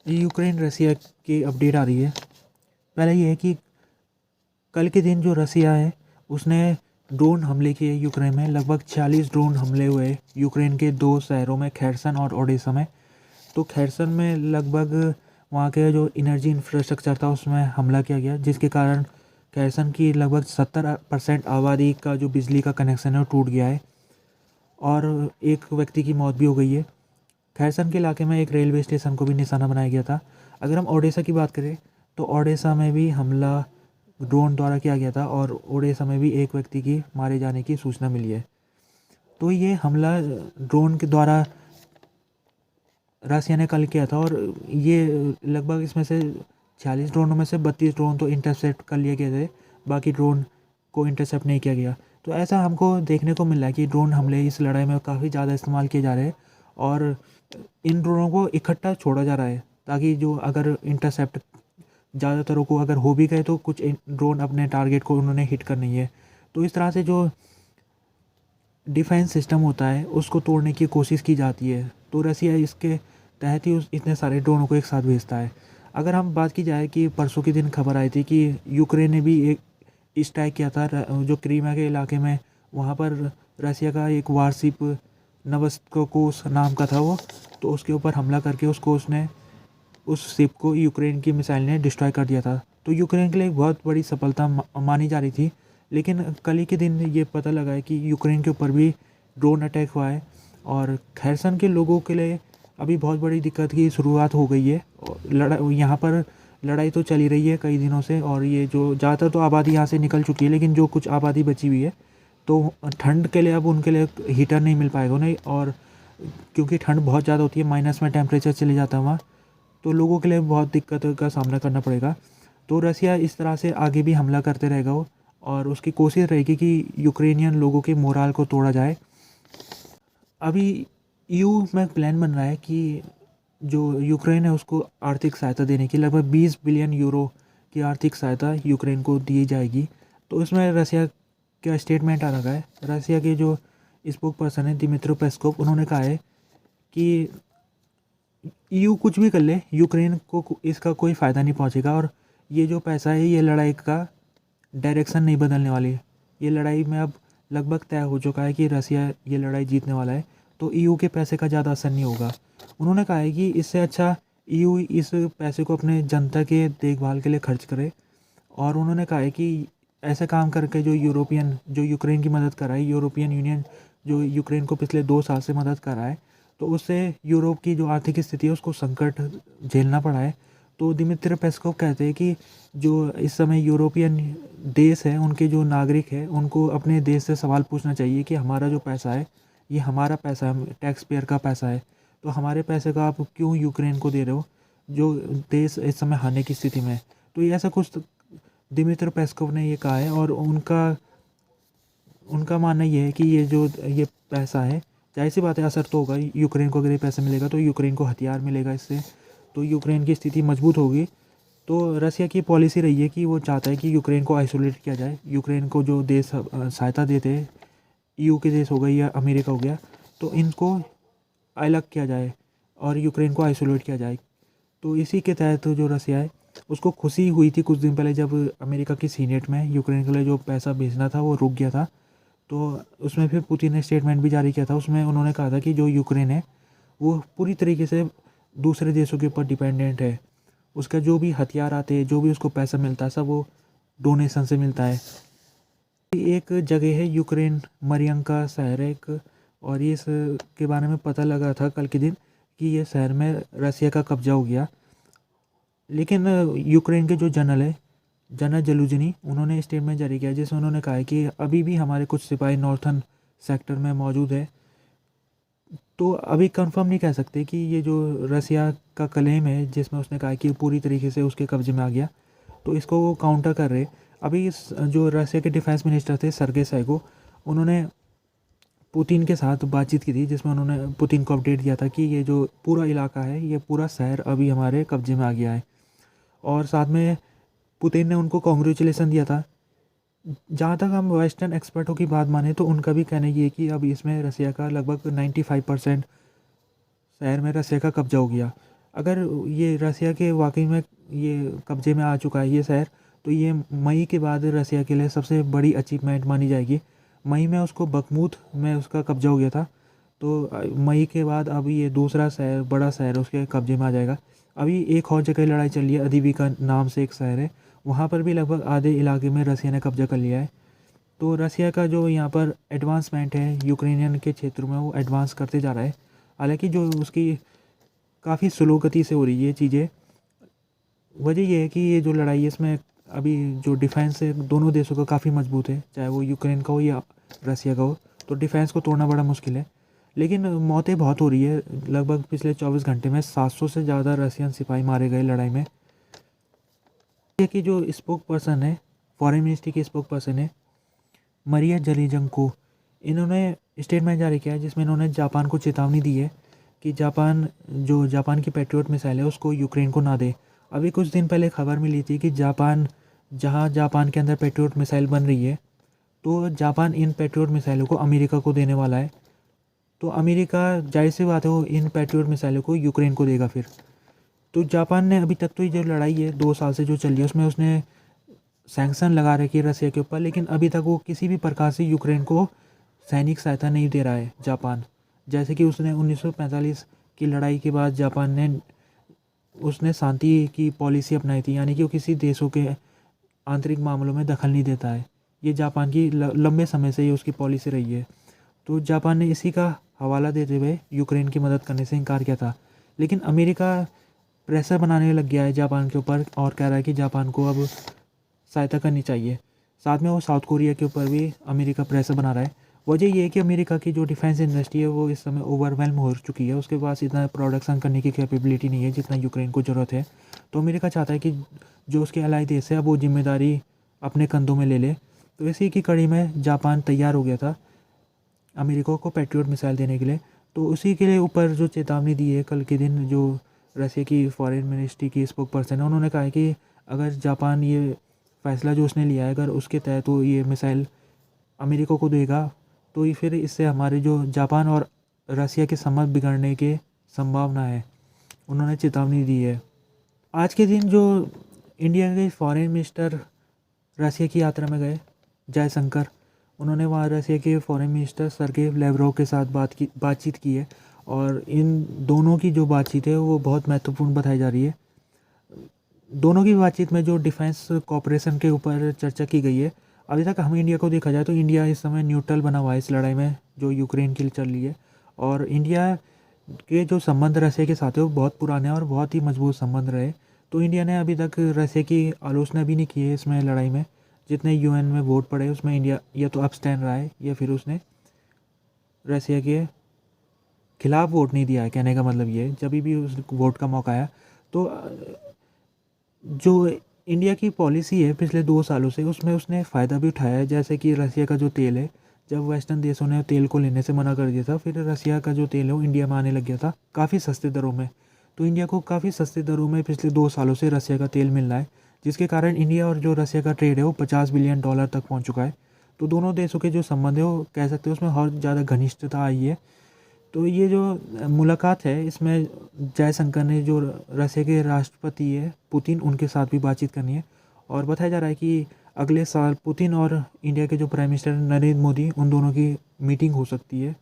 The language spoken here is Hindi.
यूक्रेन रसिया की अपडेट आ रही है। पहले ये है कि कल के दिन जो रसिया है उसने ड्रोन हमले किए यूक्रेन में। लगभग 46 ड्रोन हमले हुए यूक्रेन के दो शहरों में, खैरसन और ओडेसा में। तो खैरसन में लगभग वहाँ के जो एनर्जी इंफ्रास्ट्रक्चर था उसमें हमला किया गया, जिसके कारण खैरसन की लगभग 70% आबादी का जो बिजली का कनेक्शन है वो टूट गया है और एक व्यक्ति की मौत भी हो गई है। खैरसन के इलाके में एक रेलवे स्टेशन को भी निशाना बनाया गया था। अगर हम ओडेसा की बात करें तो ओडेसा में भी हमला ड्रोन द्वारा किया गया था और ओडेसा में भी एक व्यक्ति की मारे जाने की सूचना मिली है। तो ये हमला ड्रोन के द्वारा रसिया ने कल किया था और ये लगभग इसमें से 46 ड्रोनों में से 32 ड्रोन तो इंटरसेप्ट कर लिए गए थे, बाकी ड्रोन को इंटरसेप्ट नहीं किया गया। तो ऐसा हमको देखने को मिल रहा है कि ड्रोन हमले इस लड़ाई में काफ़ी ज़्यादा इस्तेमाल किए जा रहे हैं और इन ड्रोनों को इकट्ठा छोड़ा जा रहा है ताकि जो अगर इंटरसेप्ट ज़्यादातरों को अगर हो भी गए तो कुछ ड्रोन अपने टारगेट को उन्होंने हिट करनी है। तो इस तरह से जो डिफेंस सिस्टम होता है उसको तोड़ने की कोशिश की जाती है। तो रसिया इसके तहत ही उस इतने सारे ड्रोनों को एक साथ भेजता है। अगर हम बात की जाए कि परसों के दिन खबर आई थी कि यूक्रेन ने भी एक स्ट्राइक किया था जो क्रीमिया के इलाके में, वहाँ पर रसिया का एक वारशिप नवस्कोकोस नाम का था वो, तो उसके ऊपर हमला करके उसको उसने उस शिप को यूक्रेन की मिसाइल ने डिस्ट्रॉय कर दिया था। तो यूक्रेन के लिए एक बहुत बड़ी सफलता मानी जा रही थी। लेकिन कल ही के दिन ये पता लगा है कि यूक्रेन के ऊपर भी ड्रोन अटैक हुआ है और खैरसन के लोगों के लिए अभी बहुत बड़ी दिक्कत की शुरुआत हो गई है। यहाँ पर लड़ाई तो चली रही है कई दिनों से और ये जो ज़्यादातर तो आबादी यहाँ से निकल चुकी है, लेकिन जो कुछ आबादी बची हुई है तो ठंड के लिए अब उनके लिए हीटर नहीं मिल पाएगा उन्हें, और क्योंकि ठंड बहुत ज़्यादा होती है, माइनस में टेम्परेचर चले जाता है वहाँ, तो लोगों के लिए बहुत दिक्कत का सामना करना पड़ेगा। तो रसिया इस तरह से आगे भी हमला करते रहेगा वो, और उसकी कोशिश रहेगी कि यूक्रेनियन लोगों के मोराल को तोड़ा जाए। अभी ईयू में प्लान बन रहा है कि जो यूक्रेन है उसको आर्थिक सहायता देने की लगभग 20 बिलियन यूरो की आर्थिक सहायता यूक्रेन को दी जाएगी। तो इसमें रसिया का स्टेटमेंट आ रखा है। रसिया के जो स्पोक पर्सन है दिमित्रो पेस्कोव, उन्होंने कहा है कि ईयू कुछ भी कर ले यूक्रेन को इसका कोई फ़ायदा नहीं पहुंचेगा और ये जो पैसा है ये लड़ाई का डायरेक्शन नहीं बदलने वाली है। ये लड़ाई में अब लगभग तय हो चुका है कि रसिया ये लड़ाई जीतने वाला है, तो ईयू के पैसे का ज़्यादा असर नहीं होगा। उन्होंने कहा है कि इससे अच्छा ईयू इस पैसे को अपने जनता के देखभाल के लिए खर्च करे, और उन्होंने कहा है कि ऐसे काम करके जो यूक्रेन की मदद कर रहा है, यूरोपियन यूनियन जो यूक्रेन को पिछले 2 साल से मदद कर रहा है, तो उससे यूरोप की जो आर्थिक स्थिति है उसको संकट झेलना पड़ा है। तो दिमित्री पेस्कोव कहते हैं कि जो इस समय यूरोपियन देश है उनके जो नागरिक है उनको अपने देश से सवाल पूछना चाहिए कि हमारा जो पैसा है ये हमारा पैसा है, टैक्स पेयर का पैसा है, तो हमारे पैसे का आप क्यों यूक्रेन को दे रहे हो जो देश इस समय हारने की स्थिति में है। तो ये ऐसा कुछ दिमित्री पेस्कोव ने ये कहा है और उनका उनका मानना ये है कि ये पैसा है, जाहिर सी बात है असर तो होगा यूक्रेन को। अगर ये पैसा मिलेगा तो यूक्रेन को हथियार मिलेगा, इससे तो यूक्रेन की स्थिति मजबूत होगी। तो रसिया की पॉलिसी रही है कि वो चाहता है कि यूक्रेन को आइसोलेट किया जाए। यूक्रेन को जो देश सहायता देते हैं, ईयू के देश हो गए या अमेरिका हो गया, तो इनको अलग किया जाए और यूक्रेन को आइसोलेट किया जाए। तो इसी के तहत जो रसिया है उसको खुशी हुई थी कुछ दिन पहले जब अमेरिका की सीनेट में यूक्रेन के लिए जो पैसा भेजना था वो रुक गया था। तो उसमें फिर पुतिन ने स्टेटमेंट भी जारी किया था। उसमें उन्होंने कहा था कि जो यूक्रेन है वो पूरी तरीके से दूसरे देशों के ऊपर डिपेंडेंट है। उसका जो भी हथियार आते हैं, जो भी उसको पैसा मिलता है, सब वो डोनेशन से मिलता है। एक जगह है यूक्रेन, मरियंका शहर है एक, और ये इस के बारे में पता लगा था कल के दिन कि ये शहर में रसिया का कब्जा हो गया। लेकिन यूक्रेन के जो जनरल है, जनरल जलूजनी, उन्होंने स्टेटमेंट जारी किया जिसमें उन्होंने कहा है कि अभी भी हमारे कुछ सिपाही नॉर्थन सेक्टर में मौजूद है। तो अभी कंफर्म नहीं कह सकते कि ये जो रसिया का क्लेम है जिसमें उसने कहा कि पूरी तरीके से उसके कब्जे में आ गया, तो इसको वो काउंटर कर रहे। अभी जो रसिया के डिफेंस मिनिस्टर थे सर्गे शाइगु, उन्होंने पुतिन के साथ बातचीत की थी जिसमें उन्होंने पुतिन को अपडेट दिया था कि ये जो पूरा इलाका है, ये पूरा शहर अभी हमारे कब्जे में आ गया है, और साथ में पुतिन ने उनको कॉन्ग्रेचुलेसन दिया था। जहाँ तक हम वेस्टर्न एक्सपर्टों की बात माने तो उनका भी कहना ये है कि अब इसमें रसिया का लगभग 95% शहर में रसिया का कब्जा हो गया। अगर ये रसिया के वाकई में ये कब्ज़े में आ चुका है ये शहर, तो ये मई के बाद रसिया के लिए सबसे बड़ी अचीवमेंट मानी जाएगी। मई में उसको बखमूत में उसका कब्ज़ा हो गया था, तो मई के बाद अब ये दूसरा शहर, बड़ा शहर उसके कब्ज़े में आ जाएगा। अभी एक और जगह लड़ाई चल रही है, अदीविका नाम से एक शहर है, वहाँ पर भी लगभग आधे इलाके में रसिया ने कब्ज़ा कर लिया है। तो रसिया का जो यहाँ पर एडवांसमेंट है यूक्रेनियन के क्षेत्र में, वो एडवांस करते जा रहा है। हालांकि जो उसकी काफ़ी स्लो गति से हो रही है चीज़ें। वजह ये है कि ये जो लड़ाई है इसमें अभी जो डिफेंस है दोनों देशों का काफ़ी मजबूत है, चाहे वो यूक्रेन का हो या रसिया का हो, तो डिफेंस को तोड़ना बड़ा मुश्किल है। लेकिन मौतें बहुत हो रही है, लगभग पिछले 24 घंटे में 700 से ज़्यादा रसियन सिपाही मारे गए लड़ाई में। ये कि जो स्पोक पर्सन है, फॉरेन मिनिस्ट्री के स्पोक पर्सन है मरिया जलीजंको, इन्होंने स्टेटमेंट जारी किया है जिसमें इन्होंने जापान को चेतावनी दी है कि जापान की पैट्रियट मिसाइल है उसको यूक्रेन को ना दे। अभी कुछ दिन पहले खबर मिली थी कि जापान के अंदर पैट्रियट मिसाइल बन रही है, तो जापान इन पैट्रियट मिसाइलों को अमेरिका को देने वाला है। तो अमेरिका जाहिर सी बात है वो इन पैट्रियट मिसाइलों को यूक्रेन को देगा फिर। तो जापान ने अभी तक तो ये जो लड़ाई है 2 साल से जो चल रही है उसमें उसने सैंक्शन लगा रखी है रसिया के ऊपर, लेकिन अभी तक वो किसी भी प्रकार से यूक्रेन को सैनिक सहायता नहीं दे रहा है जापान। जैसे कि उसने 1945 की लड़ाई के बाद जापान ने उसने शांति की पॉलिसी अपनाई थी, यानी कि वो किसी देशों के आंतरिक मामलों में दखल नहीं देता है। ये जापान की लंबे समय से ये उसकी पॉलिसी रही है। तो जापान ने इसी का हवाला देते हुए यूक्रेन की मदद करने से इनकार किया था। लेकिन अमेरिका प्रेशर बनाने लग गया है जापान के ऊपर और कह रहा है कि जापान को अब सहायता करनी चाहिए। साथ में वो साउथ कोरिया के ऊपर भी अमेरिका प्रेशर बना रहा है। वजह ये है कि अमेरिका की जो डिफेंस इंडस्ट्री है वो इस समय ओवरवेल्म हो चुकी है, उसके पास इतना प्रोडक्शन करने की कैपेबिलिटी नहीं है जितना यूक्रेन को ज़रूरत है। तो अमेरिका चाहता है कि जो उसके अलाई देश है अब वो जिम्मेदारी अपने कंधों में ले ले। तो इसी की कड़ी में जापान तैयार हो गया था अमेरिका को पैट्रियट मिसाइल देने के लिए। तो उसी के लिए ऊपर जो चेतावनी दी है कल के दिन जो रसिया की फॉरेन मिनिस्ट्री की स्पोक पर्सन है, उन्होंने कहा है कि अगर जापान ये फ़ैसला जो उसने लिया है अगर उसके तहत वो ये मिसाइल अमेरिका को देगा, तो ये फिर इससे हमारे जो जापान और रसिया के संबंध बिगड़ने की संभावना है। उन्होंने चेतावनी दी है। आज के दिन जो इंडिया के फॉरेन मिनिस्टर रसिया की यात्रा में गए, जयशंकर, उन्होंने वहाँ रसिया के फॉरेन मिनिस्टर सर्गेई लैवरोव के साथ बातचीत की है। और इन दोनों की जो बातचीत है वो बहुत महत्वपूर्ण बताई जा रही है। दोनों की बातचीत में जो डिफेंस कोऑपरेशन के ऊपर चर्चा की गई है। अभी तक हम इंडिया को देखा जाए तो इंडिया इस समय न्यूट्रल बना हुआ है इस लड़ाई में जो यूक्रेन के लिए चल रही है। और इंडिया के जो संबंध रसिया के साथ है वो बहुत पुराने और बहुत ही मजबूत संबंध रहे। तो इंडिया ने अभी तक रसिया की आलोचना भी नहीं की है इसमें लड़ाई में। जितने यूएन में वोट पड़े उसमें इंडिया या तो अब्सटेन रहा है या फिर उसने रसिया के खिलाफ वोट नहीं दिया है। कहने का मतलब ये है जब भी उस वोट का मौका आया तो जो इंडिया की पॉलिसी है पिछले 2 सालों से उसमें उसने फ़ायदा भी उठाया है। जैसे कि रसिया का जो तेल है, जब वेस्टर्न देशों ने तेल को लेने से मना कर दिया था, फिर रसिया का जो तेल है वो इंडिया में आने लग गया था काफ़ी सस्ते दरों में। तो इंडिया को काफ़ी सस्ते दरों में पिछले 2 सालों से रसिया का तेल मिल रहा है, जिसके कारण इंडिया और जो रसिया का ट्रेड है वो $50 बिलियन तक पहुँच चुका है। तो दोनों देशों के जो संबंध है वो कह सकते हैं उसमें और ज़्यादा घनिष्ठता आई है। तो ये जो मुलाकात है इसमें जयशंकर ने जो रसिया के राष्ट्रपति है पुतिन, उनके साथ भी बातचीत करनी है। और बताया जा रहा है कि अगले साल पुतिन और इंडिया के जो प्राइम मिनिस्टर नरेंद्र मोदी, उन दोनों की मीटिंग हो सकती है।